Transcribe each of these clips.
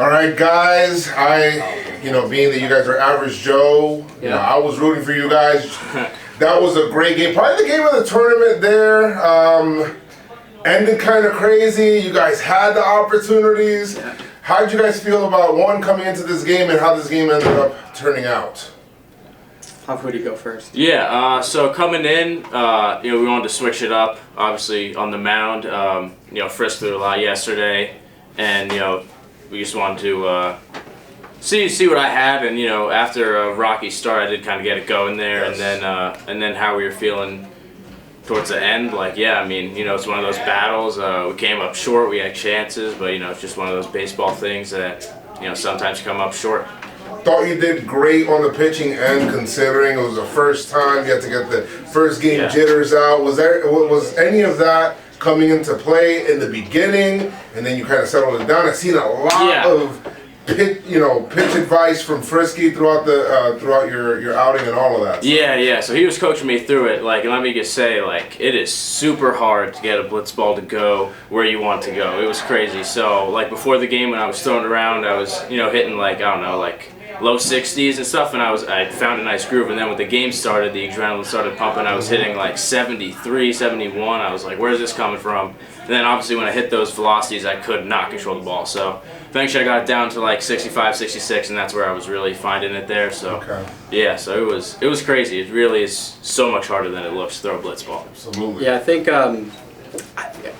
All right, guys. Being that you guys are average Joe, I was rooting for you guys. That was a great game. Probably the game of the tournament there. Ended kind of crazy. You guys had the opportunities. Yeah. How did you guys feel about one coming into this game and how this game ended up turning out? How would you go first? Yeah, so coming in, we wanted to switch it up, obviously, on the mound. Frisk threw a lot yesterday, and, we just wanted to see what I had, and, after a rocky start, I did kind of get it going there, Yes. and then how we were feeling towards the end, it's one of those battles. We came up short, we had chances, but, it's just one of those baseball things that, sometimes come up short. Thought you did great on the pitching end, considering it was the first time you had to get the first game jitters out. Was any of that coming into play in the beginning, and then you kind of settled it down? I've seen a lot of pitch advice from Frisky throughout your outing and all of that. Yeah. So he was coaching me through it. And let me just say, it is super hard to get a blitz ball to go where you want to go. It was crazy. So before the game, when I was throwing around, I was hitting low 60s and stuff, and I found a nice groove. And then when the game started, the adrenaline started pumping. I was hitting 73, 71. I was like, where's this coming from? And then obviously when I hit those velocities, I could not control the ball. So eventually I got it down to 65, 66, and that's where I was really finding it there. So so it was crazy. It really is so much harder than it looks to throw a blitz ball. Absolutely. Yeah, I think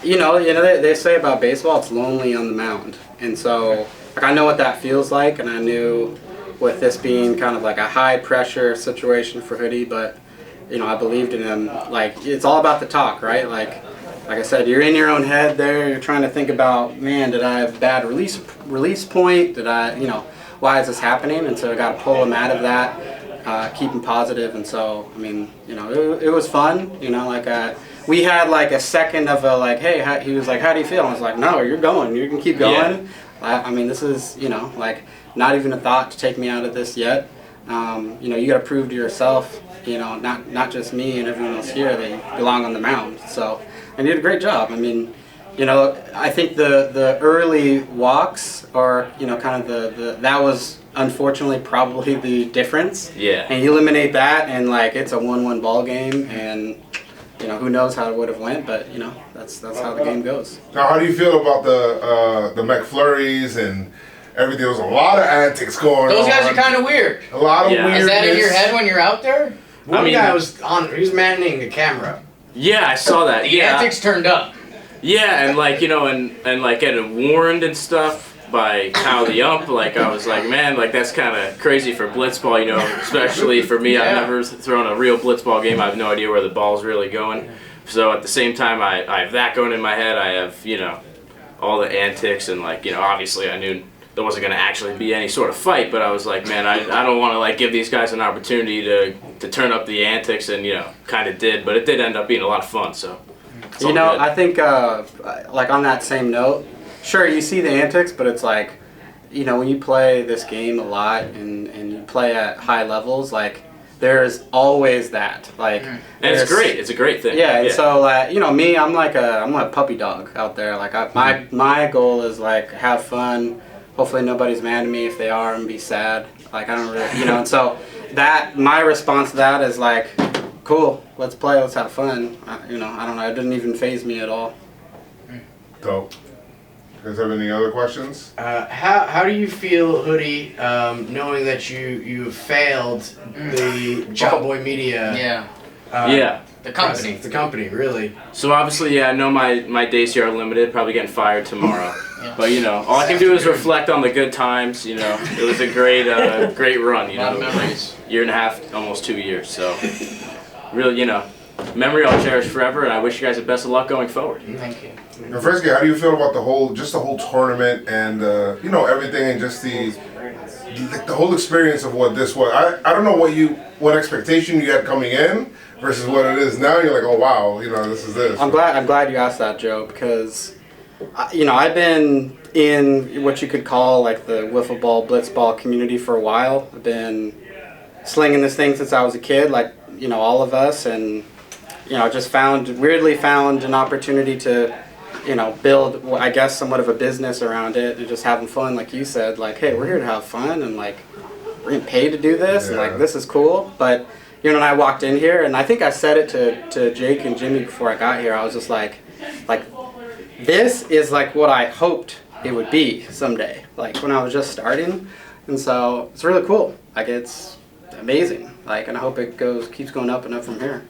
they say about baseball, it's lonely on the mound, and so I know what that feels like, and I knew with this being kind of a high pressure situation for Hoodie, but I believed in him. It's all about the talk, right? Like I said, you're in your own head there. You're trying to think about, man, did I have a bad release point? Did I, why is this happening? And so I got to pull him out of that, keep him positive. And so, it was fun. We had a second of a hey, he was like, how do you feel? And I was like, no, you're going. You can keep going. Yeah. This is, not even a thought to take me out of this yet. You got to prove to yourself, not just me and everyone else here, that you belong on the mound. So I did a great job. I think the early walks are, kind of that was unfortunately probably the difference. Yeah. And you eliminate that, and it's a 1-1 ball game, and who knows how it would have went, but that's how the game goes. Now, how do you feel about the MacFlurries and everything? There was a lot of antics going on. Those guys are kind of weird. A lot of weirdness. Is that in your head when you're out there? One guy was manning the camera. Yeah, I saw that. The antics turned up. Yeah, and getting warned and stuff by Kyle the ump, I was like, man, that's kind of crazy for blitzball, especially for me. I've never thrown a real blitzball game. I have no idea where the ball's really going. So at the same time, I have that going in my head. I have, all the antics, and obviously I knew there wasn't going to actually be any sort of fight, but I was like, man, I don't want to give these guys an opportunity to turn up the antics, and kind of did, but it did end up being a lot of fun. So I think on that same note, sure, you see the antics, but it's when you play this game a lot and you play at high levels, there's always that. And it's great. It's a great thing. Yeah, and so me, I'm I'm a puppy dog out there. My goal is have fun. Hopefully nobody's mad at me. If they are, and be sad. I don't really, and so that my response to that is cool. Let's play. Let's have fun. I don't know. It didn't even faze me at all. Dope. You guys have any other questions? How do you feel, Hoodie, knowing that you failed the Job Boy Media? The company. The company, really. So obviously, I know my days here are limited. Probably getting fired tomorrow. But all I can do is reflect on the good times. It was a great run. Year and a half, almost 2 years. So really, memory I'll cherish forever, and I wish you guys the best of luck going forward. Thank you. Now, first, how do you feel about the whole tournament and everything, and just the whole experience of what this was? I don't know what expectation you had coming in versus what it is now. You're like, oh wow, this is this. I'm glad you asked that, Joe, because I've been in what you could call the wiffle ball, blitz ball community for a while. I've been slinging this thing since I was a kid, all of us, and just weirdly found an opportunity to build, I guess, somewhat of a business around it and just having fun, like you said. Like, hey, we're here to have fun, and like we're getting paid to do this, and like this is cool. But when I walked in here, and I think I said it to Jake and Jimmy before I got here, I was just like this is like what I hoped it would be someday, like when I was just starting. And so it's really cool. Like, it's amazing. Like, and I hope it keeps going up and up from here.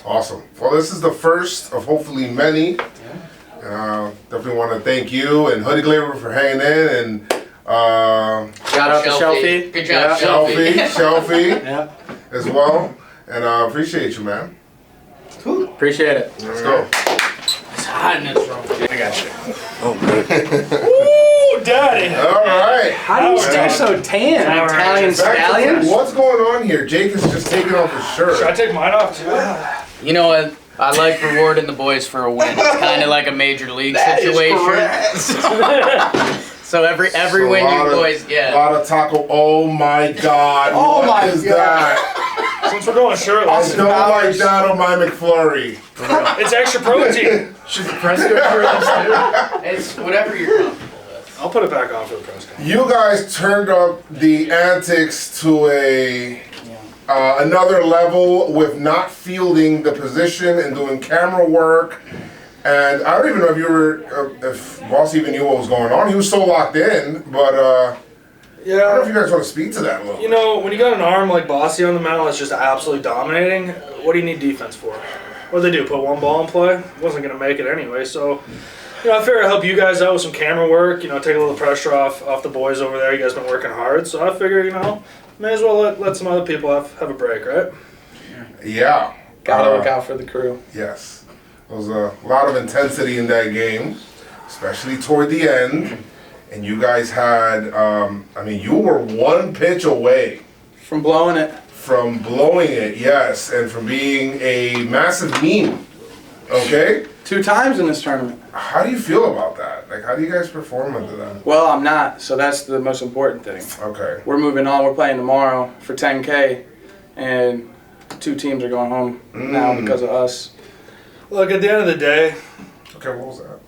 Awesome. Well, this is the first of hopefully many. Definitely want to thank you and Hoodie Glaber for hanging in, and shout out to Shelfie. Good job, Shelfie Yeah. as well. And appreciate you, man. Cool. Appreciate it. Let's go. It's hot in this room. I got you. Ooh, daddy. All right. How do you stay so tan? Italian stallion? What's going on here? Jake is just taking off his shirt. Should I take mine off too? You know what? I like rewarding the boys for a win. It's kind of like a major league situation. So every win you boys get. A lot of taco. Oh my God. Oh my What is God. that? Since we're going I shirtless, don't like that on my McFlurry. it's extra protein. Should the press go shirtless too? It's whatever you're comfortable with. I'll put it back on for the press conference. You guys turned up the antics to another level with not fielding the position and doing camera work. And I don't even know if you were, if Boss even knew what was going on. He was so locked in, but I don't know if you guys want to speak to that a little. You know, when you got an arm like Bossy on the mound that's just absolutely dominating, what do you need defense for? What did they do? Put one ball in play? Wasn't going to make it anyway. So, I figured I'd help you guys out with some camera work. Take a little pressure off the boys over there. You guys been working hard. So I figure, may as well let some other people have a break, right? Yeah. Gotta look out for the crew. Yes. There was a lot of intensity in that game, especially toward the end. And you guys had, you were one pitch away From blowing it. from blowing it, yes, and from being a massive meme. Okay? 2 times in this tournament. How do you feel about that? Like, how do you guys perform under that? Well, I'm not, so that's the most important thing. Okay. We're moving on. We're playing tomorrow for 10K, and 2 teams are going home now because of us. Look, at the end of the day, Okay, what was that?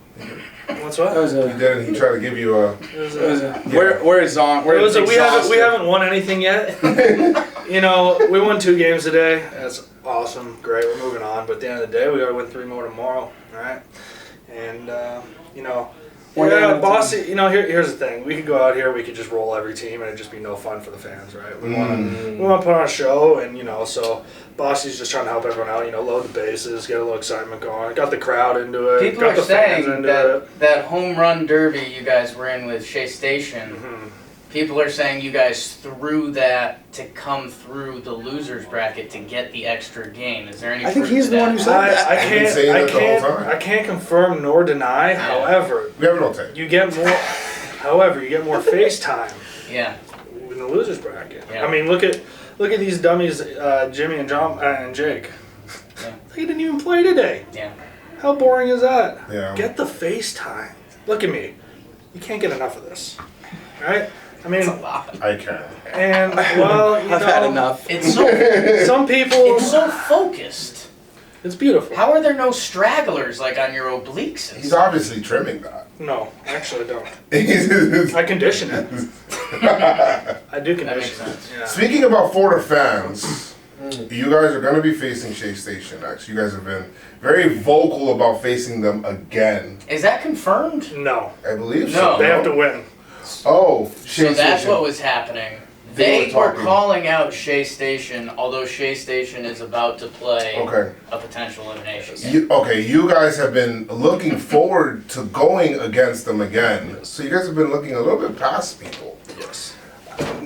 what's That what? was He a. did, and he tried to give you a... It was It was a, a we're exhausted. We're we haven't won anything yet. We won 2 games today. That's awesome, great. We're moving on, but at the end of the day, we got to win 3 more tomorrow, all right? And Bossy. Here's the thing: we could go out here, we could just roll every team, and it'd just be no fun for the fans, right? We want to put on a show, and so Bossy's just trying to help everyone out. Load the bases, get a little excitement going, got the crowd into it. People got are the fans saying into that home run derby you guys were in with Shea Station, people are saying you guys threw that to come through the losers bracket to get the extra game. Is there any I think proof he's to the that? one who said that. I I've been saying that the whole time. I can't confirm nor deny. However, We have it on tape. you get more. However, you get more face time Yeah. in the losers bracket. Yeah. I mean, look at these dummies, Jimmy and John and Jake. Yeah. They didn't even play today. Yeah. How boring is that? Yeah. Get the face time. Look at me. You can't get enough of this, right? I mean, I can. and well, I've had enough. It's so some people. it's so focused. It's beautiful. How are there no stragglers like on your obliques? He's obviously trimming that. No, actually, I don't. Speaking I condition it. I do That makes condition it. sense. Yeah. of Florida fans, you guys are going to be facing Shea Station next. You guys have been very vocal about facing them again. Is that confirmed? No, I believe No. so. they have to win. Oh, Shea So that's Station. what was happening. They They were were talking. calling out Shea Station, although Shea Station is about to play Okay. a potential elimination game. You guys have been looking forward to going against them again. So you guys have been looking a little bit past people. Yes.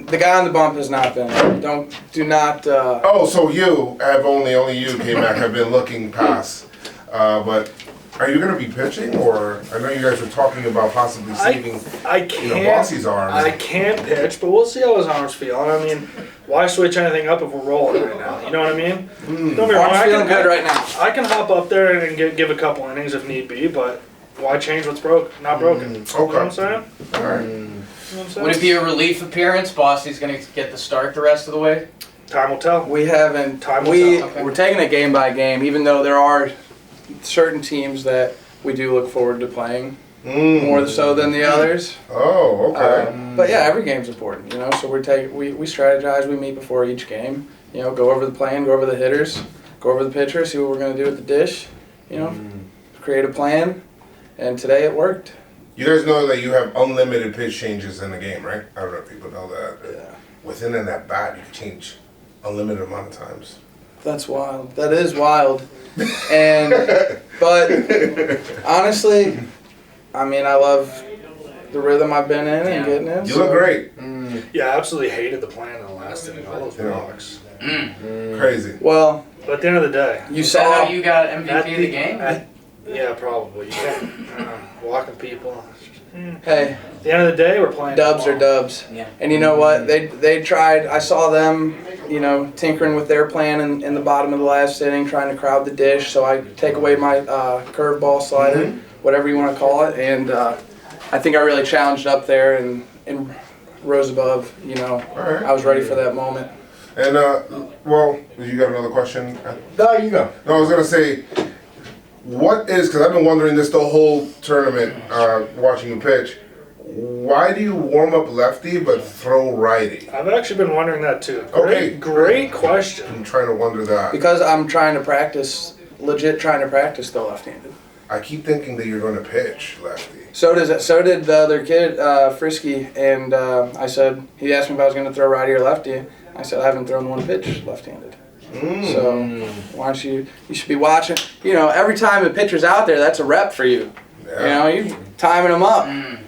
The guy on the bump has not been. Do not. Oh, so you have only you, K-Mac, have been looking past. But are you going to be pitching, or I know you guys were talking about possibly saving I can't. Bossy's arms. I can't pitch, but we'll see how his arms feel. I mean, why switch anything up if we're rolling right now? You know what I mean? Don't be wrong. Arm's feeling good right now. I can hop up there and give a couple innings if need be, but why change what's not broken? You know what I'm saying? All right. You know what I'm saying? Would it be a relief appearance? Bossy's going to get the start the rest of the way? Time will tell. We haven't. Time will tell. Okay. We're taking it game by game, even though there are certain teams that we do look forward to playing more so than the others. Oh, okay. But yeah, every game's important, you know. So we strategize. We meet before each game. You know, go over the plan, go over the hitters, go over the pitcher, see what we're gonna do with the dish. You know, create a plan. And today it worked. You guys know that you have unlimited pitch changes in the game, right? I don't know if people know that. Yeah. Within an at bat, you can change unlimited amount of times. That's wild. That is wild. But honestly, I mean, I love the rhythm I've been in and getting in. You look great. Yeah, I absolutely hated the plan in the last inning. All those walks. Crazy. Well, But at the end of the day, you Is that saw how you got MVP of the game? yeah, probably. You can't walking people. hey, At the end of the day, we're playing. dubs are dubs. Yeah. And you know what? They tried. I saw them, you know, tinkering with their plan in the bottom of the last inning, trying to crowd the dish. So I take away my curveball slider, whatever you want to call it, and I think I really challenged up there and rose above. You know, right. I was ready for that moment. And, well, you got another question? No, you go. No, I was going to say, what is, because I've been wondering this the whole tournament, watching you pitch, why do you warm up lefty but throw righty? I've actually been wondering that too. Okay. Great question. I'm trying to wonder that. Because I'm trying to practice, legit trying to practice the left-handed. I keep thinking that you're going to pitch lefty. So did the other kid, Frisky, and I said, he asked me if I was going to throw righty or lefty. I said, I haven't thrown one pitch left-handed. So why don't you should be watching, you know, every time a pitcher's out there, that's a rep for you. Yeah. You know, you're timing him up. And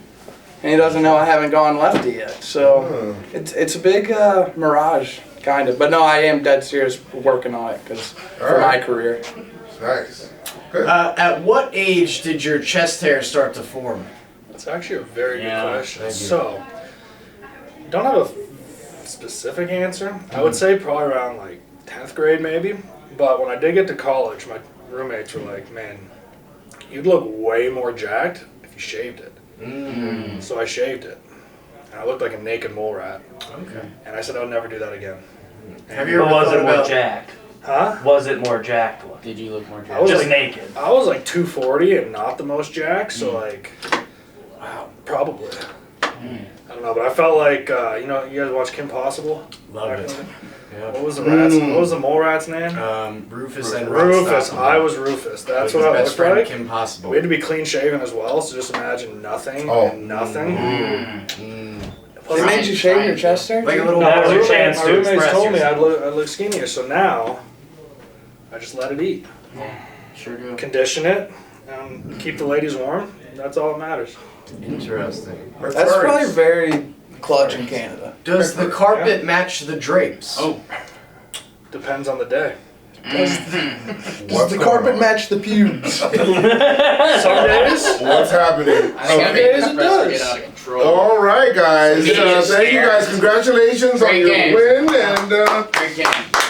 he doesn't know I haven't gone lefty yet. So it's a big mirage, kind of. But no, I am dead serious working on it for my career. Nice. Good. At what age did your chest hair start to form? That's actually a very good question. thank you. So, don't have a specific answer. I would say probably around like 10th grade maybe. But when I did get to college, my roommates were like, man, you'd look way more jacked if you shaved it. So I shaved it. And I looked like a naked mole rat. Okay. And I said I would never do that again. Have you But ever was thought it more about jacked? Huh? Was it more jacked? Did you look more I was Just like, naked. I was like 240 and not the most jacked, so like, wow, probably. I don't know, but I felt like, you know, you guys watch Kim Possible? Love Back it. in the- Yeah. What was the rat's? What was the mole rat's name? Rufus and Rufus. Ron I was Rufus. That's With what his I best looked friend like. Kim Possible. We had to be clean shaven as well, so just imagine nothing Oh. and nothing. They made you shave your chest hair? Like a little That was your My chance to roommates express told me yourself. I'd look skinnier, so now I just let it eat. Sure do. Condition it and keep the ladies warm. That's all that matters. Interesting. That's probably very clutch in Canada. Does the carpet match the drapes? Oh. Depends on the day. What's Does the going carpet on? match the pubes? Some days. What's happening? I think Okay. I'm It getting does. get out of control. All right, guys. Media Thank you, scared. guys. Congratulations on Great your game. win. And Great game.